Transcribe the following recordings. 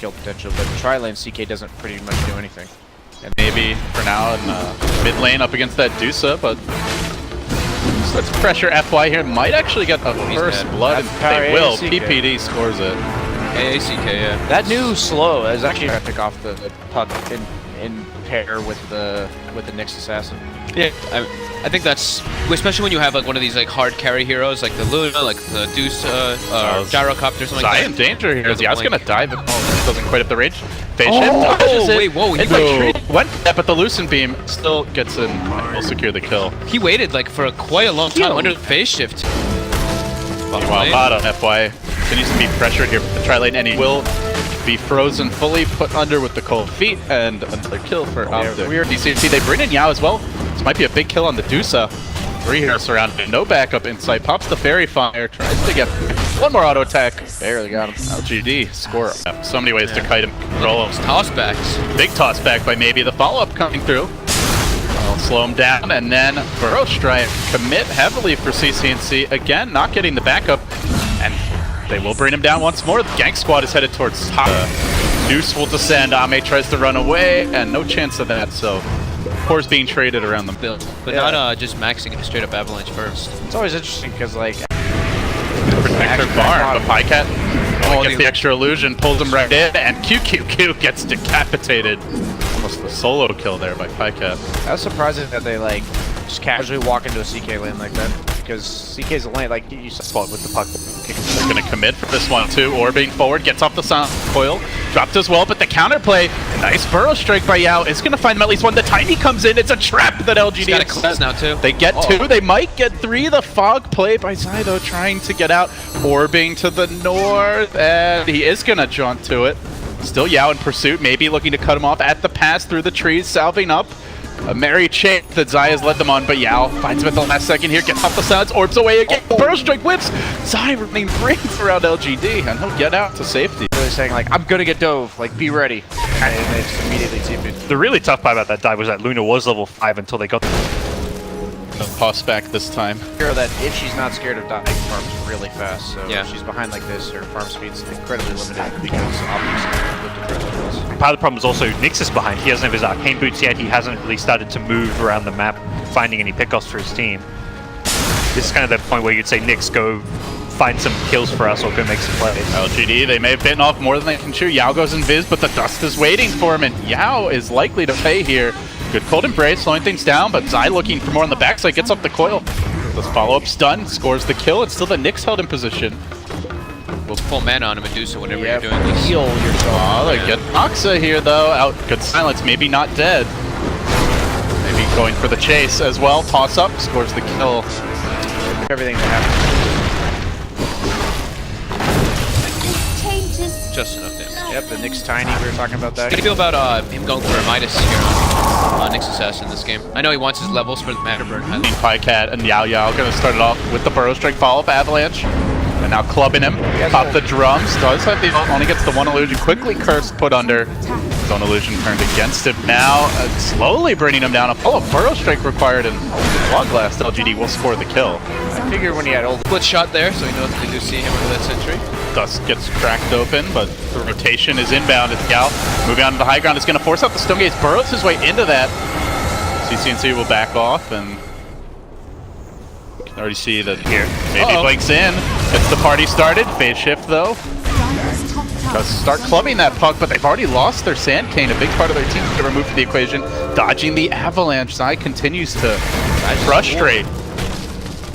kill potential, but tri lane CK doesn't pretty much do anything. And maybe for now in mid lane up against that Dusa, but let's pressure FY here. Might actually get a first blood, and they will. PPD scores it. ACK, yeah. That new slow is actually trying to pick off the puck in pair with the Nyx assassin. Yeah, I think that's, especially when you have like one of these like hard carry heroes like the Luna, like the Deuce, Gyrocopter, something like that. in danger here. Yeah, I was gonna dive it. Oh, doesn't quite have the range. Phase shift. Wait, whoa! He went up, but the Lucent Beam still gets in. Will secure the kill. He waited like for quite a long time under the phase shift. Meanwhile, bottom FY continues to be pressured here with the tri lane, and he will be frozen fully, put under with the cold feet, and another kill for Optic. Weird DCC. They bring in Yao as well. This might be a big kill on the Dusa. 3 here surrounded, no backup insight. Pops the fairy fire, tries to get one more auto attack. Barely got him. LGD score. So many ways to kite him. Roll him. Tossbacks. Big tossback by maybe. The follow up coming through. I'll slow him down, and then Burrow Strike commit heavily for CCNC. Again, not getting the backup, and they will bring him down once more. The gank squad is headed towards top. Deuce will descend. Ame tries to run away, and no chance of that, so Core's being traded around them. But not just maxing a straight up avalanche first. It's always interesting because, like, protect their farm, but Pycat gets the extra illusion, pulls him right in, and QQQ gets decapitated. Almost the solo kill there by Pycat. I was surprised that they, like, just casually walk into a CK lane like that, because CK's a lane, like, you saw it with the puck. They're going to commit for this one, too. Orbing forward, gets off the silent coil, dropped as well, but the counterplay, nice Burrow Strike by Yao, is going to find him at least one. The Tiny comes in, it's a trap that LGD has now, too. They get 2, they might get 3. The fog play by Zydo trying to get out. Orbing to the north, and he is going to jaunt to it. Still Yao in pursuit, maybe looking to cut him off at the pass through the trees, salving up. A merry chase that Zai has led them on, but Yao finds him at the last second here, gets off the sides, orbs away again. Burrow Strike whips. Zai remains rings around LGD, and he'll get out to safety. Really saying, like, I'm gonna get dove, like, be ready. And they just immediately teamed in. The really tough part about that dive was that Luna was level 5 until they got No toss back this time. That if she's not scared of dying, farms really fast. So yeah. if she's behind like this, her farm speed's incredibly limited because Optic's looked at. Part of the problem is also Nyx is behind. He doesn't have his arcane boots yet. He hasn't really started to move around the map, finding any pickoffs for his team. This is kind of the point where you'd say, Nyx, go find some kills for us or go make some plays. LGD, they may have bitten off more than they can chew. Yao goes invis, but the dust is waiting for him, and Yao is likely to pay here. Good cold embrace, slowing things down, but Zai looking for more on the backside, gets off the coil. This follow-up stun, scores the kill. It's still the Nyx held in position. We'll full mana on Medusa whenever you're doing this. Heal yourself. Oh, they get Oxa here though. Out, good silence, maybe not dead. Maybe going for the chase as well. Toss up, scores the kill. Everything that happens. Just enough damage. Yep, the Nyx Tiny, we were talking about that. How do you feel about him going for a Midas here on Nyx Assassin in this game? I know he wants his levels for the mana burn. Pycat and Yao gonna start it off with the Burrow Strike follow-up Avalanche. And now clubbing him, pop the drums, does have the only gets the one illusion, quickly cursed, put under. His own illusion turned against him now, slowly bringing him down. A follow-up Burrow Strike required, and long last LGD will score the kill. I figured when he had old split shot there, so he knows they do see him under that sentry. Dust gets cracked open, but the rotation is inbound as Gal moving on to the high ground. Is going to force out the Stone Gates, burrows his way into that. CCNC will back off, and you can already see that here. Maybe blinks in. Gets the party started. Phase shift though. Does start clubbing that puck, but they've already lost their Sand Cane, a big part of their team to remove from the equation. Dodging the Avalanche. Zai continues to frustrate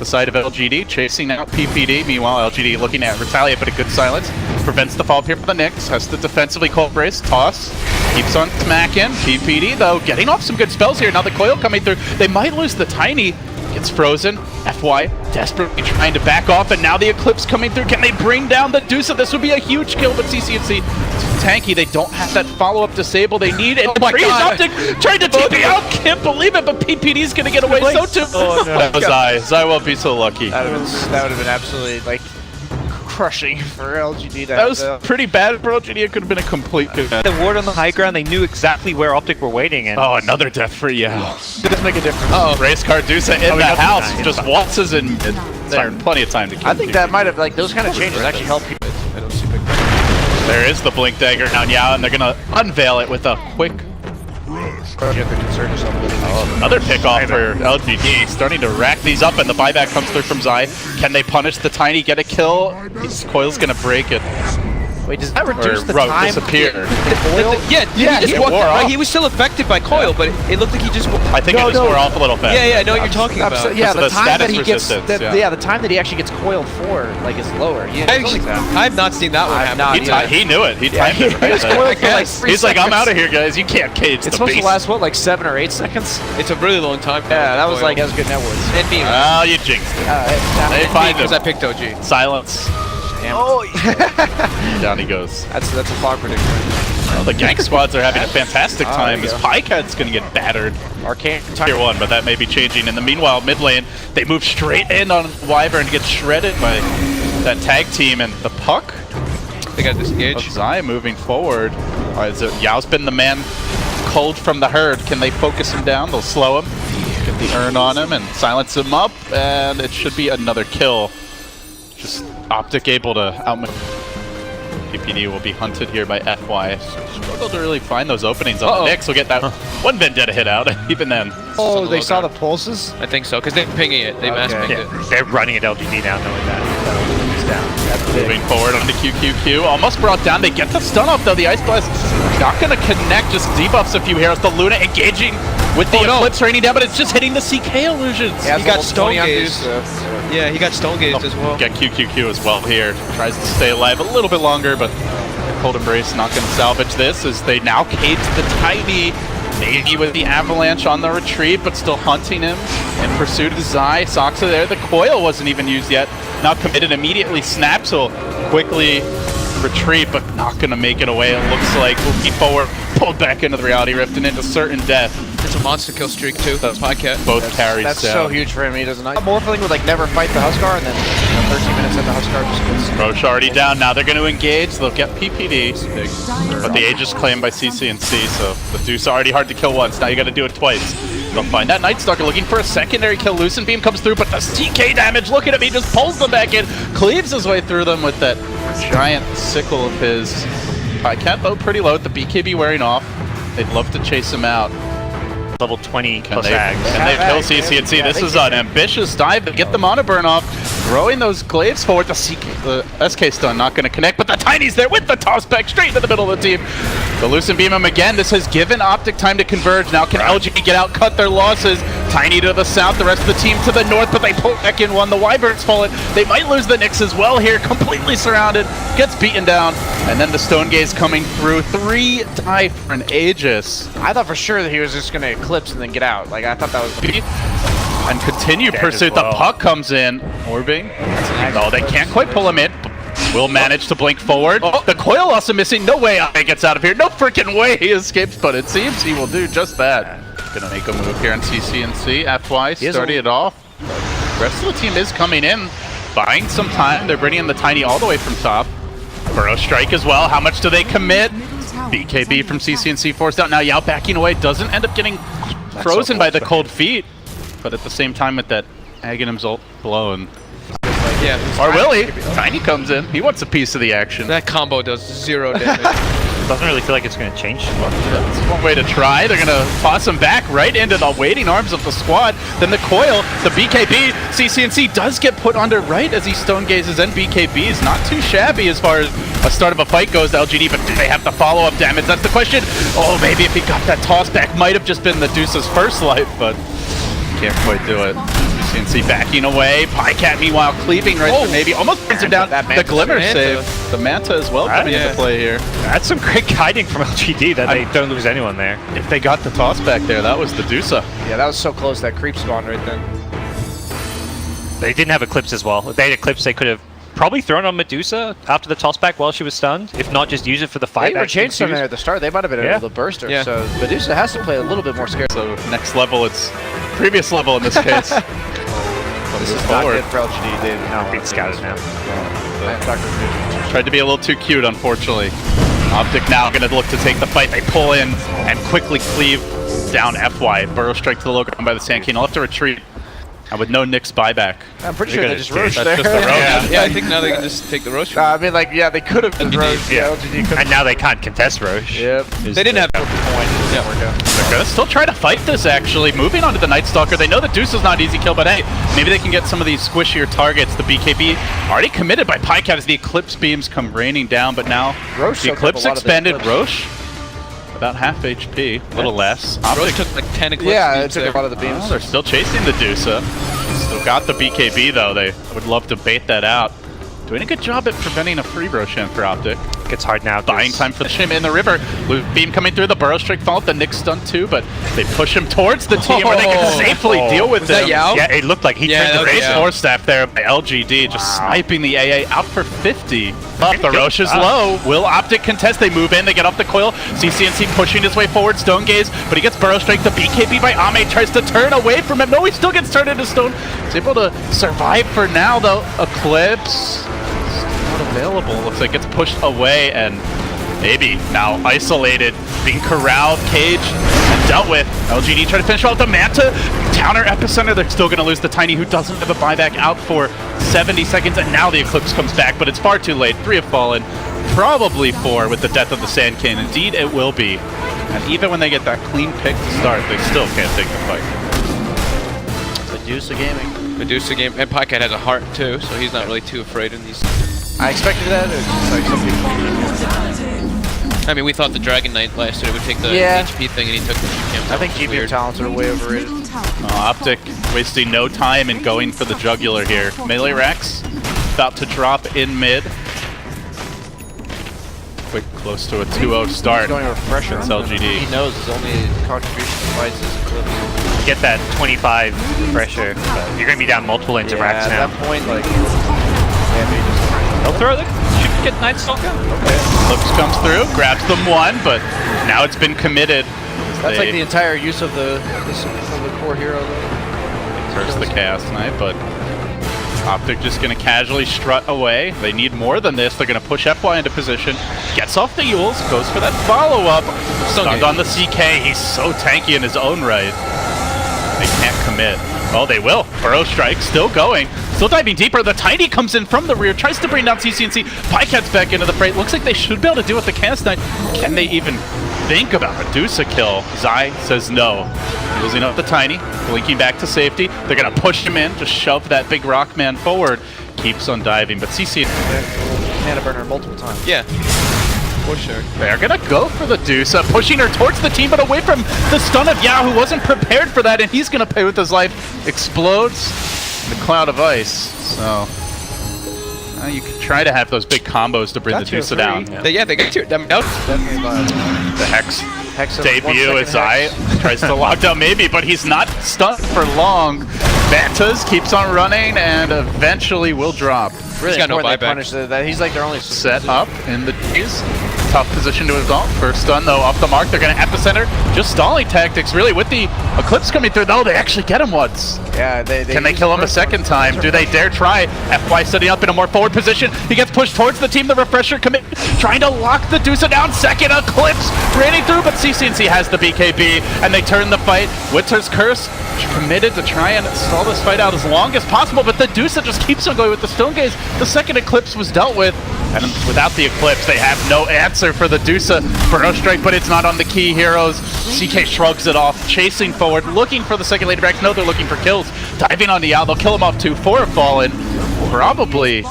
the side of LGD, chasing out PPD. Meanwhile, LGD looking at retaliate, but a good silence. Prevents the follow-up here for the Nyx. Has to defensively cold brace. Toss. Keeps on smacking. PPD, though, getting off some good spells here. Now the coil coming through. They might lose the Tiny. Gets frozen. FY desperately trying to back off, and now the Eclipse coming through. Can they bring down the Dusa? This would be a huge kill, but CCNC tanky. They don't have that follow-up disable they need. And Optic trying to TP out. Can't believe it, but PPD's going to get away. So too. Oh, no. That was Zai. Zai won't be so lucky. That would have been absolutely, like, crushing for LGD. That was pretty bad for LGD. It could have been a complete good. The ward on the high ground, they knew exactly where Optic were waiting. And oh, another death for Yao. It does make a difference. Race car Dusa in the house. Just waltzes in mid. There, plenty of time to kill. I think that might have, like, those kind of changes actually help people. I don't see big There is the Blink Dagger now, Yao, and they're gonna unveil it with a quick. You have to concern yourself with it. Another pickoff for LGD, starting to rack these up, and the buyback comes through from Zai. Can they punish the Tiny, get a kill? Coil's gonna break it. Wait, does that reduce the time? Disappear. Yeah, he just walked right. He was still affected by Coil, but it looked like he just. I think it just wore off a little fast. Yeah, I know what you're talking about. Yeah, the the time that he status gets, resistance, the time that he actually gets coiled for, like, is lower. Yeah, I've not seen that one happen. He knew it. He timed it. Right? was coiled for like 3 He's like, I'm seconds. out of here, guys. You can't cage It's the supposed beast. to last, what, like 7 or 8 seconds? It's a really long time. Yeah, that was like, that was good net worth. And me. Oh, you jinxed it. They find him. Because I picked OG. Silence. Oh, Down he goes. that's a fog prediction. Well, the gang squads are having a fantastic time as Pycat's going to get battered. Arcane Tier 1, but that may be changing. In the meanwhile, mid lane, they move straight in on Wyvern and get shredded by that tag team, and the puck They got disengaged. Zai moving forward. All right, so Yao's been the man cold from the herd. Can they focus him down? They'll slow him, get the urn on him, and silence him up, and it should be another kill. Just Optic able to outmaneuver. PPD will be hunted here by FY. Struggle to really find those openings on the Knicks. We'll get that one Vendetta hit out, even then. Oh, they saw the pulses? I think so, because they're pinging it. They mass pinged it. They're running at LGD now, knowing that he's down. Moving forward onto QQQ. Almost brought down. They get the stun off, though. The Ice Blast not going to connect. Just debuffs a few heroes. The Luna engaging with the Eclipse raining down, but it's just hitting the CK illusions. Yeah, he got stone gazed. Yeah, he got stone gazed as well. Get QQQ as well here. Tries to stay alive a little bit longer, but Cold Embrace not going to salvage this as they now cage the Tiny. Maybe with the Avalanche on the retreat, but still hunting him in pursuit of Zai. Soxa there. The coil wasn't even used yet. Now committed immediately. Snaps will quickly retreat, but not going to make it away. It looks like moving forward, pulled back into the Reality Rift and into certain death. It's a monster kill streak too. That's Pycat. Both carries That's down. so huge for him. He doesn't know. Morphling would like never fight the Huskar, and then 13 minutes in the Huskar just goes. Roche already down. Now they're going to engage. They'll get PPD. But the age is claimed by CC&C, so the Deuce already hard to kill once. Now you got to do it twice. They'll find that Night Stalker looking for a secondary kill. Lucent Beam comes through, but the CK damage, look at him. He just pulls them back in, cleaves his way through them with that giant sickle of his. Pycat, though, pretty low with the BKB wearing off. They'd love to chase him out. Level 20 plus Can they kill CC&C? Yeah, This is an ambitious dive to get the mana burn off. Throwing those glaives forward. The SK stun not going to connect, but the Tiny's there with the toss back straight into the middle of the team. The Lucent Beam him again. This has given Optic time to converge. Now can LGD get out, cut their losses? Tiny to the south, the rest of the team to the north, but they pull back in one. The Wyvern's fallen. They might lose the Knicks as well here. Completely surrounded. Gets beaten down. And then the Stone Gaze coming through. 3 die for an Aegis. I thought for sure that he was just going to eclipse and then get out. Like, I thought that was... And continue pursuit. well. The puck comes in. Orbing. No, they can't quite pull him in. Will manage to blink forward. The coil also missing. No way he gets out of here. No freaking way he escapes, but it seems he will do just that. Gonna make a move here on CC&C. FY starting it off. The rest of the team is coming in, buying some time. They're bringing the Tiny all the way from top. Burrow strike as well. How much do they commit? BKB from CC&C forced out. Now Yao backing away. Doesn't end up getting frozen by the cold feet. But at the same time with that Aghanim's ult blown. Yeah. Or will he? Tiny comes in. He wants a piece of the action. That combo does 0 damage. Doesn't really feel like it's going to change much. That's one way to try. They're going to toss him back right into the waiting arms of the squad. Then the coil, the BKB, CC&C does get put under right as he stone gazes and BKBs. Not too shabby as far as a start of a fight goes to LGD, but do they have the follow-up damage? That's the question. Oh, maybe if he got that toss back, might have just been the Deuce's first life, but can't quite do it. CC&C backing away. Pycat, meanwhile, cleaving right through maybe. Almost brings him down. The Glimmer save. The Manta as well coming into play here. That's some great guiding from LGD that they don't lose anyone there. If they got the toss back there, that was the Deusa. Yeah, that was so close, that creep spawn right then. They didn't have Eclipse as well. If they had Eclipse, they could have probably thrown on Medusa after the tossback while she was stunned. If not, just use it for the fight. They were changed something there at the start. They might have been able to burst her. Yeah. So Medusa has to play a little bit more scared. So next level, it's previous level in this case. This is not good for LGD. They've Being scouted now. Tried to be a little too cute, unfortunately. Optic now going to look to take the fight. They pull in and quickly cleave down FY. Burrow strike to the low ground by the Sand King. He'll have to retreat. And with no Nyx buyback. I'm pretty sure They're they gonna just take- roached that's there. just the roach. Yeah, I think now they can just take the roast. I mean, like, yeah, they could have just LGD, roached. yeah. LGD could And now they can't contest Roche. Yep. They didn't have point. It didn't work out. They're gonna still try to fight this, actually. Moving on to the Night Stalker. They know the Deuce is not easy kill, but hey, maybe they can get some of these squishier targets. The BKB already committed by Pycat as the Eclipse beams come raining down, but now Roche the soaked up Eclipse a lot of the expanded. Eclipse. Roche, about half HP, a little less. Roche took like 10 Eclipse Yeah, it beams took there. a lot of the beams. Oh, they're still chasing the Deusa. Still got the BKB though. They would love to bait that out. Doing a good job at preventing a free Roshan for Optic. Gets hard now. Buying time for the shim in the river. Loop beam coming through, the Burrow Strike fall, the Nyx stun too, but they push him towards the team where they can safely deal with Was that him. Yao? Yeah, it looked like he Yeah, turned that the was Great race. Yao. force staff there by LGD, just sniping the AA out for 50. But the Roche is low. Will Optic contest? They move in, they get off the coil. CCNC pushing his way forward, Stone Gaze, but he gets Burrow Strike. The BKB by Ame tries to turn away from him. No, he still gets turned into stone. He's able to survive for now though. Eclipse not available. Looks like it's pushed away and maybe now isolated, being corralled, caged, and dealt with. LGD try to finish off the Manta. Counter Epicenter, they're still going to lose the Tiny, who doesn't have a buyback out for 70 seconds, and now the Eclipse comes back, but it's far too late. 3 have fallen, probably 4 with the death of the Sand King. Indeed, it will be. And even when they get that clean pick to start, they still can't take the fight. Medusa Gaming. Medusa game, and Pycat has a heart too, so he's not really too afraid in these. I expected that. It was just like some people. I mean, we thought the Dragon Knight last year would take the Yeah. HP thing, and he took the GPM. I think GPM talents are way overrated. Optic wasting no time in going for the jugular here. Melee Rex about to drop in mid. Quick, close to a 2-0 start. He's going a refresher. It's LGD. He knows his only contribution to fights is Eclipse. Get that 25 pressure. But you're going to be down multiple lanes of racks at now. that point, like, yeah, maybe just. They'll throw the. Should get Night Stalker. Eclipse comes through, grabs them one, but now it's been committed. That's like the entire use of the core hero. Curse the Chaos Knight, but Optic just going to casually strut away. They need more than this. They're going to push FY into position. Gets off the Yules, goes for that follow-up. Stunned on the CK. He's so tanky in his own right. They can't commit. Oh, they will. Burrow Strike still going. Still diving deeper. The Tiny comes in from the rear, tries to bring down CCNC. Pycat's back into the fray. Looks like they should be able to deal with the Chaos Knight. Can they even think about a Medusa kill? Zai says no. Losing up the Tiny, blinking back to safety. They're going to push him in, just shove that big rock man forward. Keeps on diving, but CC... Mana burner multiple times. Yeah. For sure. They're going to go for the Deusa, pushing her towards the team, but away from the stun of Yao, who wasn't prepared for that, and he's going to pay with his life. Explodes in the cloud of ice. So... you can try to have those big combos to bring Got the you a Deusa free. down. Yeah, they get to them out. Definitely The Hex Hex of debut 1 as second Zai Hex. tries to lock down maybe, but he's not stunned for long. Vantas keeps on running and eventually will drop. Really got no important they buyback. punish that. He's like their only Set up in the D's. Tough position to his ult. First stun though off the mark. They're going to epicenter. Just stalling tactics really with the Eclipse coming through. No, they actually get him once. Yeah, Can they kill him a second time? Do they dare try? FY setting up in a more forward position. He gets pushed towards the team. The refresher commit, trying to lock the Deusa down. Second Eclipse raining through, but CCNC has the BKB, and they turn the fight. Winter's Curse committed to try and stall this fight out as long as possible, but the Deusa just keeps on going with the Stone Gaze. The second Eclipse was dealt with, and without the Eclipse, they have no answer for the Deusa. Burrow Strike, but it's not on the key heroes. CK shrugs it off, chasing forward, looking for the second Lady Brax. No, they're looking for kills. Diving on the Yao, they'll kill him off too. 4 have fallen. Probably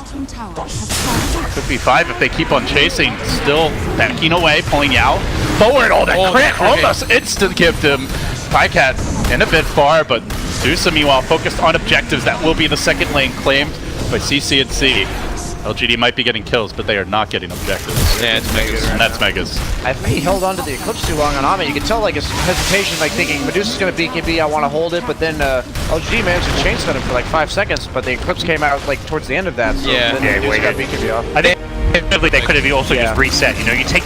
could be 5 if they keep on chasing. Still backing away, pulling Yao forward. Oh, that crit almost instant gift him. Pycat in a bit far, but Deusa meanwhile focused on objectives. That will be the second lane claimed by CCNC. LGD might be getting kills, but they are not getting objectives. Yeah, it's Megas. And that's Megas. I think he held on to the Eclipse too long on Ame. You can tell like his hesitation, like thinking Medusa's going to BKB, I want to hold it, but then LGD managed to chain stun him for like 5 seconds, but the Eclipse came out like towards the end of that. So Yeah. then Yeah, Medusa wait, got BKB off. I think they could have also just reset. You know, you take